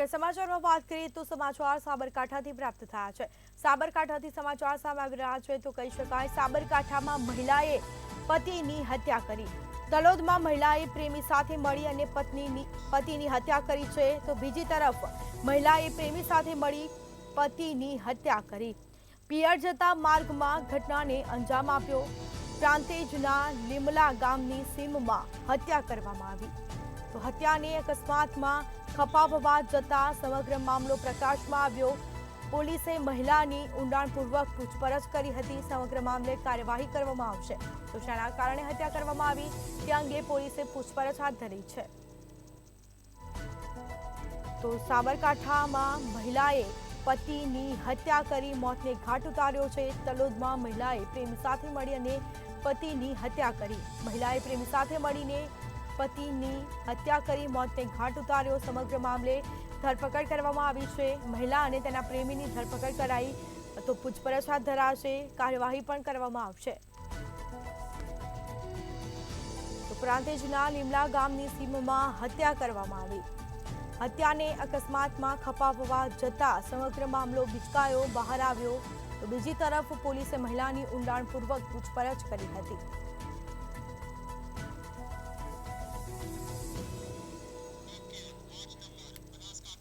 ત્યારે સમાચારમાં વાત કરીએ તો સમાચાર સાબરકાંઠાથી પ્રાપ્ત થયા છે। સાબરકાંઠાથી સમાચાર સામે આવી રહ્યા છે તો કહી શકાય સાબરકાંઠામાં મહિલાએ પતિની હત્યા કરી। તલોદમાં મહિલાએ પ્રેમી સાથે મળી અને પતિની હત્યા કરી છે તો બીજી તરફ મહિલાએ પ્રેમી સાથે મળી પતિની હત્યા કરી। પિયર જતા માર્ગમાં ઘટનાને અંજામ આપ્યો। પ્રાંતિજના લીમલા ગામની સીમમાં હત્યા કરવામાં આવી તો હત્યાને અકસ્માતમાં ખપાવવા જતા સમગ્ર મામલો પ્રકાશમાં આવ્યો। પોલીસે મહિલાની ઊંડાણપૂર્વક પૂછપરછ કરી હતી। સમગ્ર મામલે કાર્યવાહી કરવામાં આવશે તો શાના કારણે હત્યા કરવામાં આવી તે અંગે પોલીસે પૂછપરછ હાથ ધરી છે। તો સાબરકાંઠામાં મહિલાએ પતિની હત્યા કરી મોતને ઘાટ ઉતાર્યો છે। તલોદમાં મહિલાએ પ્રેમી સાથે મળી અને પતિની હત્યા કરી। મહિલાએ પ્રેમી સાથે મળીને પતિની હત્યા કરી મોતને ઘાટ ઉતાર્યો। સમગ્ર મામલે ધરપકડ કરવામાં આવી છે। મહિલા અને તેના પ્રેમીની ધરપકડ કરાઈ તો પૂછપરછ હાથ ધરાશે। કાર્યવાહી પણ કરવામાં આવશે। તો પ્રાંતિજના લીમલા ગામની સીમમાં હત્યા કરવામાં આવી। હત્યાને અકસ્માતમાં ખપાવવા જતા સમગ્ર મામલો બિચકાયો બહાર આવ્યો તો બીજી તરફ પોલીસે મહિલાની ઊંડાણપૂર્વક પૂછપરછ કરી હતી।